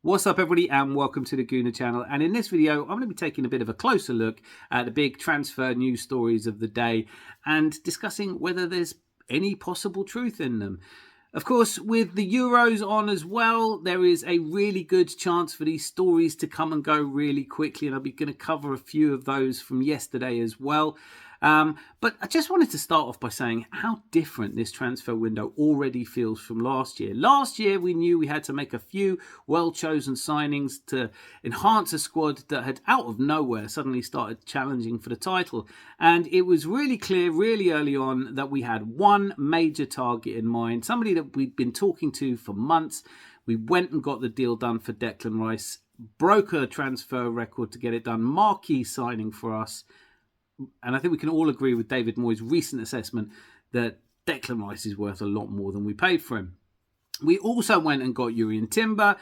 What's up everybody and welcome to the Gooner channel, and in this video I'm going to be taking a bit of a closer look at the big transfer news stories of the day and discussing whether there's any possible truth in them. Of course, with the Euros on as well, there is a really good chance for these stories to come and go really quickly, and I'll be going to cover a few of those from yesterday as well. But I just wanted to start off by saying how different this transfer window already feels from last year. Last year, we knew we had to make a few well-chosen signings to enhance a squad that had, out of nowhere, suddenly started challenging for the title. And it was really clear, really early on, that we had one major target in mind, somebody that we'd been talking to for months. We went and got the deal done for Declan Rice, broke a transfer record to get it done, marquee signing for us. And I think we can all agree with David Moyes' recent assessment that Declan Rice is worth a lot more than we paid for him. We also went and got Jurrien Timber,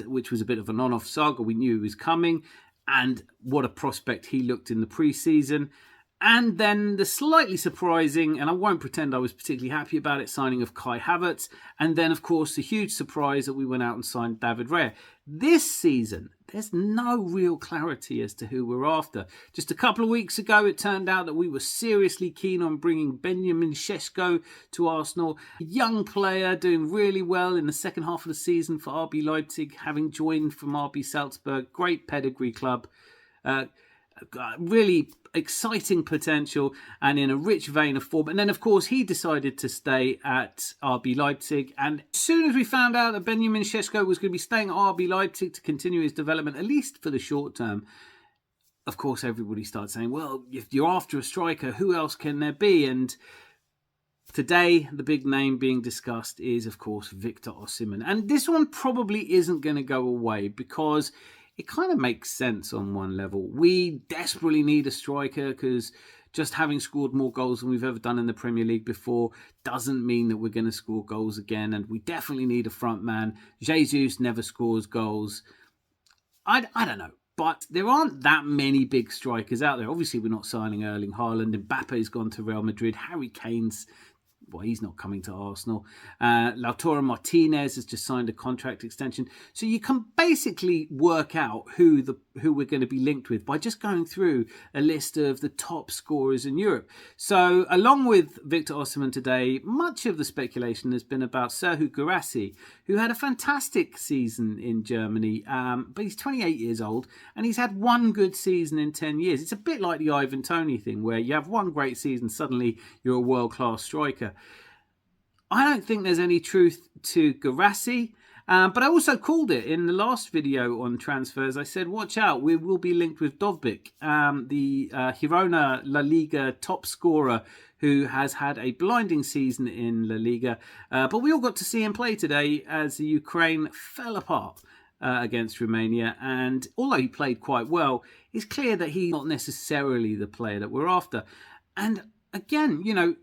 which was a bit of an on-off saga. We knew he was coming, and what a prospect he looked in the pre-season. And then the slightly surprising, and I won't pretend I was particularly happy about it, signing of Kai Havertz. And then, of course, the huge surprise that we went out and signed David Raya. This season, there's no real clarity as to who we're after. Just a couple of weeks ago, it turned out that we were seriously keen on bringing Benjamin Sesko to Arsenal. A young player doing really well in the second half of the season for RB Leipzig, having joined from RB Salzburg. Great pedigree club. Really exciting potential and in a rich vein of form. And then, of course, he decided to stay at RB Leipzig. And as soon as we found out that Benjamin Sesko was going to be staying at RB Leipzig to continue his development, at least for the short term, of course, everybody started saying, well, if you're after a striker, who else can there be? And today, the big name being discussed is, of course, Victor Osimhen. And this one probably isn't going to go away because it kind of makes sense on one level. We desperately need a striker because just having scored more goals than we've ever done in the Premier League before doesn't mean that we're going to score goals again. And we definitely need a front man. Jesus never scores goals. I don't know. But there aren't that many big strikers out there. Obviously, we're not signing Erling Haaland. Mbappe's gone to Real Madrid. Harry Kane's, well, he's not coming to Arsenal. Lautaro Martinez has just signed a contract extension. So you can basically work out who we're going to be linked with by just going through a list of the top scorers in Europe. So along with Victor Osimhen today, much of the speculation has been about Serhou Guirassy, who had a fantastic season in Germany, but he's 28 years old and he's had one good season in 10 years. It's a bit like the Ivan Toney thing where you have one great season, suddenly you're a world-class striker. I don't think there's any truth to Guirassy, but I also called it in the last video on transfers. I said, watch out, we will be linked with Dovbyk, the Girona La Liga top scorer who has had a blinding season in La Liga. But we all got to see him play today as the Ukraine fell apart against Romania. And although he played quite well, it's clear that he's not necessarily the player that we're after. And again, you know,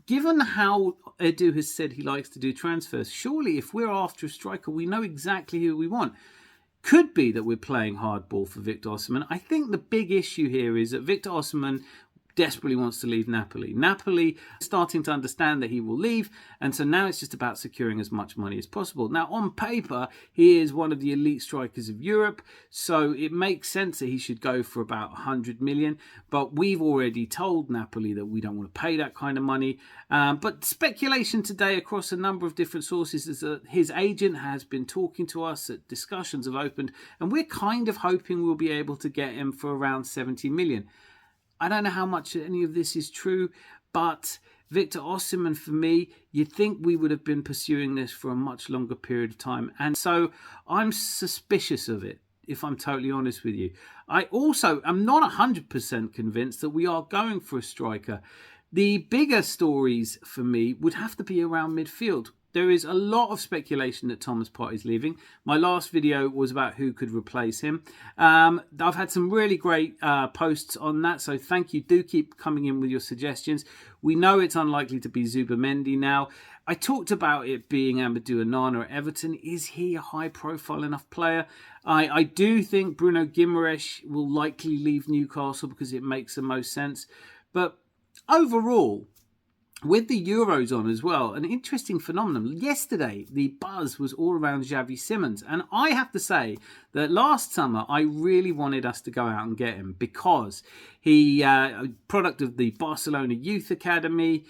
given how Edu has said he likes to do transfers, surely if we're after a striker, we know exactly who we want. Could be that we're playing hardball for Victor Osimhen. I think the big issue here is that Victor Osimhen desperately wants to leave Napoli. Napoli is starting to understand that he will leave, and so now it's just about securing as much money as possible. Now, on paper, he is one of the elite strikers of Europe, so it makes sense that he should go for about 100 million, but we've already told Napoli that we don't want to pay that kind of money. But speculation today across a number of different sources is that his agent has been talking to us, that discussions have opened, and we're kind of hoping we'll be able to get him for around 70 million. I don't know how much any of this is true, but Victor Osimhen, for me, you'd think we would have been pursuing this for a much longer period of time. And so I'm suspicious of it, if I'm totally honest with you. I also am not 100% convinced that we are going for a striker. The bigger stories for me would have to be around midfield. There is a lot of speculation that Thomas Partey is leaving. My last video was about who could replace him. I've had some really great posts on that, so thank you. Do keep coming in with your suggestions. We know it's unlikely to be Zubimendi now. I talked about it being Amadou Onana at Everton. Is he a high-profile enough player? I do think Bruno Guimaraes will likely leave Newcastle because it makes the most sense. But overall, with the Euros on as well, an interesting phenomenon. Yesterday, the buzz was all around Xavi Simons. And I have to say that last summer, I really wanted us to go out and get him because he, product of the Barcelona Youth Academy,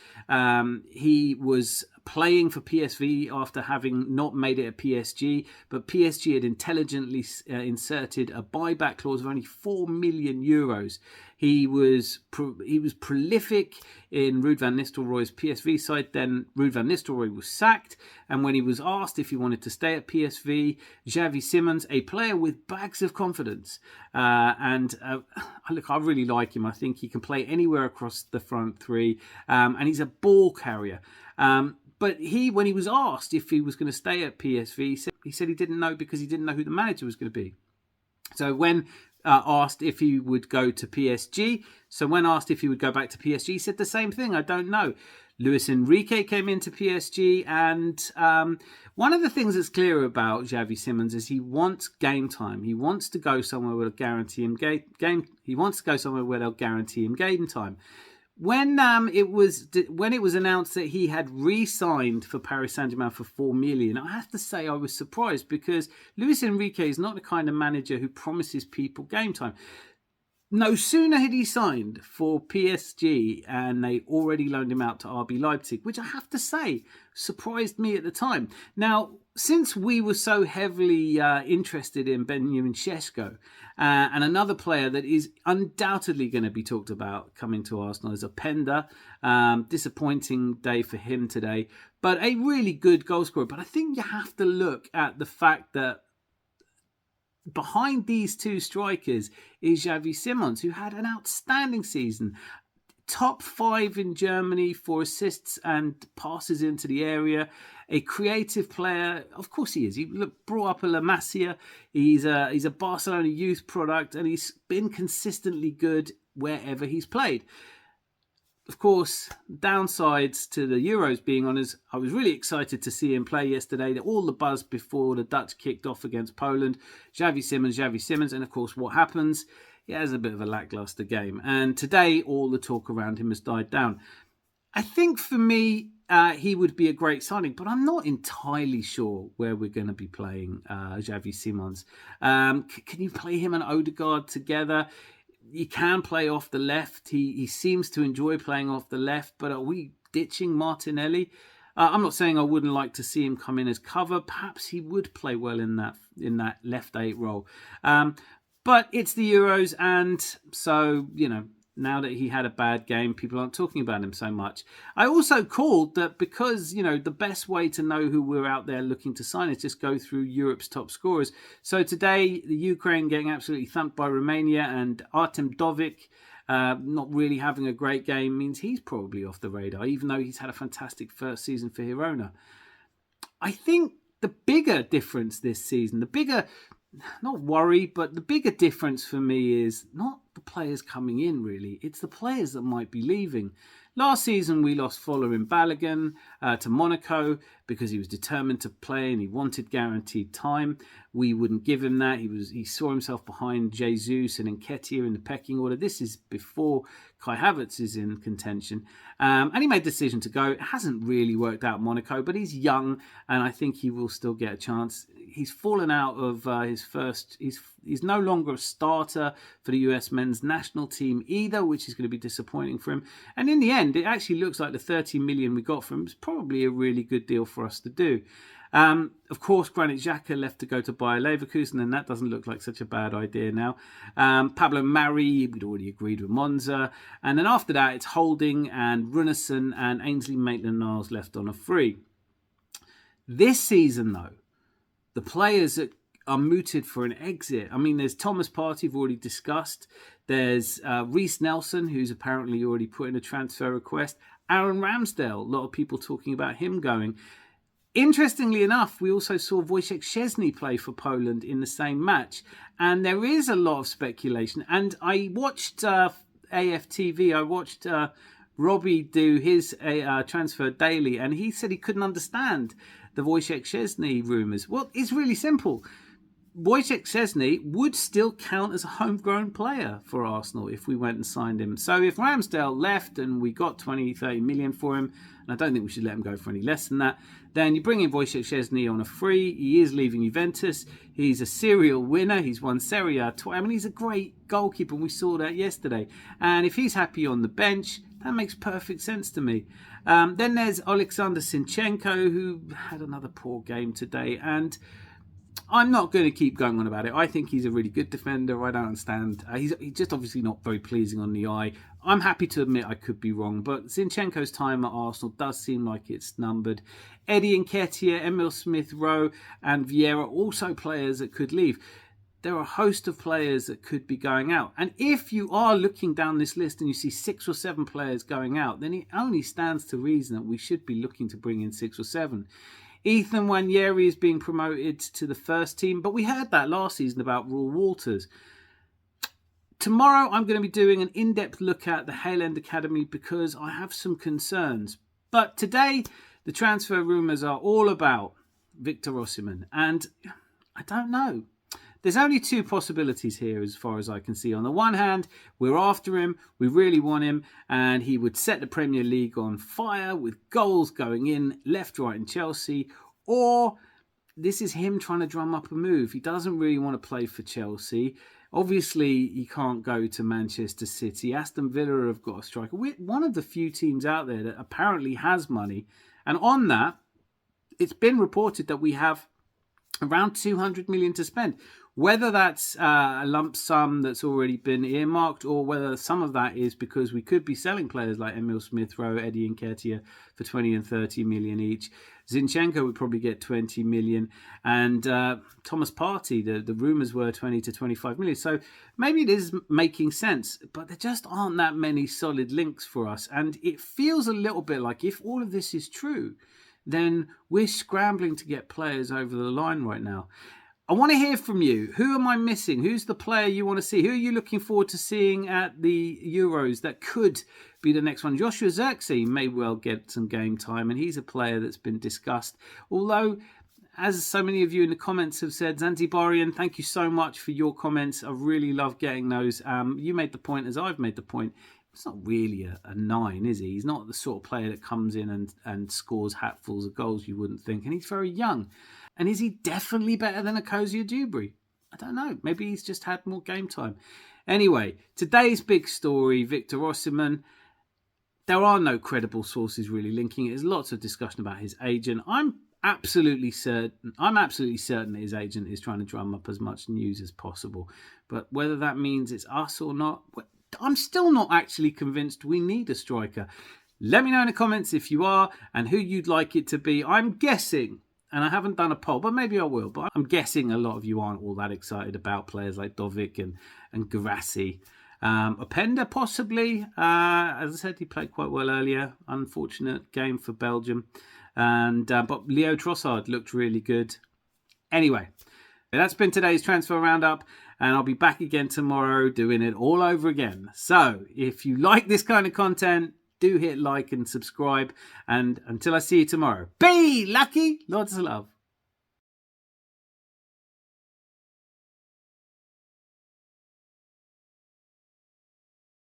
he was playing for PSV after having not made it at PSG, but PSG had intelligently inserted a buyback clause of only €4 million. He was prolific in Ruud van Nistelrooy's PSV side. Then Ruud van Nistelrooy was sacked, and when he was asked if he wanted to stay at PSV, Xavi Simons, a player with bags of confidence, look, I really like him. I think he can play anywhere across the front three, and he's a ball carrier. But when he was asked if he was going to stay at PSV, he said he didn't know because he didn't know who the manager was going to be. So when asked if he would go to PSG, when asked if he would go back to PSG, he said the same thing. I don't know. Luis Enrique came into PSG, and one of the things that's clear about Xavi Simons is he wants game time. He wants to go somewhere where they'll guarantee him game. He wants to go somewhere where they'll guarantee him game time. When it was announced that he had re-signed for Paris Saint-Germain for $4 million, I have to say I was surprised because Luis Enrique is not the kind of manager who promises people game time. No sooner had he signed for PSG and they already loaned him out to RB Leipzig, which I have to say surprised me at the time. Now, since we were so heavily interested in Benjamin Šeško, and another player that is undoubtedly going to be talked about coming to Arsenal is Openda. Disappointing day for him today, but a really good goal scorer. But I think you have to look at the fact that behind these two strikers is Xavi Simons, who had an outstanding season. Top 5 in Germany for assists and passes into the area. A creative player, of course he is. He brought up a La Masia. He's a Barcelona youth product, and he's been consistently good wherever he's played. Of course, downsides to the Euros being on is I was really excited to see him play yesterday. All the buzz before the Dutch kicked off against Poland. Xavi Simons, and of course what happens? He has a bit of a lackluster game. And today, all the talk around him has died down. I think for me, he would be a great signing, but I'm not entirely sure where we're going to be playing Xavi Simons. Can you play him and Odegaard together? You can play off the left. He seems to enjoy playing off the left, but are we ditching Martinelli? I'm not saying I wouldn't like to see him come in as cover. Perhaps he would play well in that left 8 role. But it's the Euros, and so, now that he had a bad game, people aren't talking about him so much. I also called that because, the best way to know who we're out there looking to sign is just go through Europe's top scorers. So today, the Ukraine getting absolutely thumped by Romania, and Artem Dovik not really having a great game means he's probably off the radar, even though he's had a fantastic first season for Girona. I think the bigger difference this season, not worry, but the bigger difference for me is not the players coming in, really. It's the players that might be leaving. Last season, we lost Following Balogun to Monaco because he was determined to play and he wanted guaranteed time. We wouldn't give him that. He saw himself behind Jesus and Nketiah in the pecking order. This is before Kai Havertz is in contention. And he made the decision to go. It hasn't really worked out Monaco, but he's young and I think he will still get a chance. He's fallen out of his first... He's no longer a starter for the US men's national team either, which is going to be disappointing for him. And in the end, it actually looks like the 30 million we got from him is probably a really good deal for us to do. Of course, Granit Xhaka left to go to Bayer Leverkusen, and that doesn't look like such a bad idea now. Pablo Mari, we'd already agreed with Monza. And then after that, it's Holding and Runarsson and Ainsley Maitland-Niles left on a free. This season, though, the players that are mooted for an exit. I mean, there's Thomas Partey, we've already discussed. There's Reece Nelson, who's apparently already put in a transfer request. Aaron Ramsdale, a lot of people talking about him going. Interestingly enough, we also saw Wojciech Szczesny play for Poland in the same match. And there is a lot of speculation. And I watched AFTV, I watched Robbie do his transfer daily, and he said he couldn't understand the Wojciech Szczesny rumours. Well, it's really simple. Wojciech Szczesny would still count as a homegrown player for Arsenal if we went and signed him. So if Ramsdale left and we got 20, 30 million for him, and I don't think we should let him go for any less than that, then you bring in Wojciech Szczesny on a free. He is leaving Juventus. He's a serial winner. He's won Serie A twice. I mean, he's a great goalkeeper, and we saw that yesterday. And if he's happy on the bench, that makes perfect sense to me. Then there's Alexander Zinchenko, who had another poor game today, and I'm not going to keep going on about it. I think he's a really good defender. I don't understand. He's just obviously not very pleasing on the eye. I'm happy to admit I could be wrong, but Zinchenko's time at Arsenal does seem like it's numbered. Eddie Nketiah, Emil Smith-Rowe and Vieira, also players that could leave. There are a host of players that could be going out. And if you are looking down this list and you see 6 or 7 players going out, then it only stands to reason that we should be looking to bring in 6 or 7. Ethan Nwaneri is being promoted to the first team, but we heard that last season about Raul Walters. Tomorrow I'm going to be doing an in-depth look at the Hale End Academy because I have some concerns. But today the transfer rumours are all about Victor Osimhen, and I don't know. There's only 2 possibilities here as far as I can see. On the one hand, we're after him, we really want him, and he would set the Premier League on fire with goals going in left, right and Chelsea. Or this is him trying to drum up a move. He doesn't really want to play for Chelsea. Obviously, he can't go to Manchester City. Aston Villa have got a striker. We're one of the few teams out there that apparently has money. And on that, it's been reported that we have around 200 million to spend. Whether that's a lump sum that's already been earmarked or whether some of that is because we could be selling players like Emil Smith-Rowe, Eddie Nketiah for 20 and 30 million each. Zinchenko would probably get 20 million. And Thomas Partey, the rumours were 20 to 25 million. So maybe it is making sense, but there just aren't that many solid links for us. And it feels a little bit like if all of this is true, then we're scrambling to get players over the line right now. I want to hear from you. Who am I missing? Who's the player you want to see? Who are you looking forward to seeing at the Euros that could be the next one? Joshua Zirkzee may well get some game time, and he's a player that's been discussed. Although, as so many of you in the comments have said, Zanzibarian, thank you so much for your comments. I really love getting those. You made the point as I've made the point. It's not really a 9, is he? He's not the sort of player that comes in and scores hatfuls of goals, you wouldn't think. And he's very young. And is he definitely better than a Kozia Dewberry? I don't know. Maybe he's just had more game time. Anyway, today's big story, Victor Osimhen. There are no credible sources really linking it. There's lots of discussion about his agent. I'm absolutely certain that his agent is trying to drum up as much news as possible. But whether that means it's us or not, I'm still not actually convinced we need a striker. Let me know in the comments if you are and who you'd like it to be. I'm guessing, and I haven't done a poll, but maybe I will, but I'm guessing a lot of you aren't all that excited about players like Dovic and Guirassy. Openda possibly. As I said, he played quite well earlier. Unfortunate game for Belgium. But Leo Trossard looked really good. Anyway, that's been today's transfer roundup. And I'll be back again tomorrow doing it all over again. So if you like this kind of content, do hit like and subscribe. And until I see you tomorrow, be lucky. Lots of love.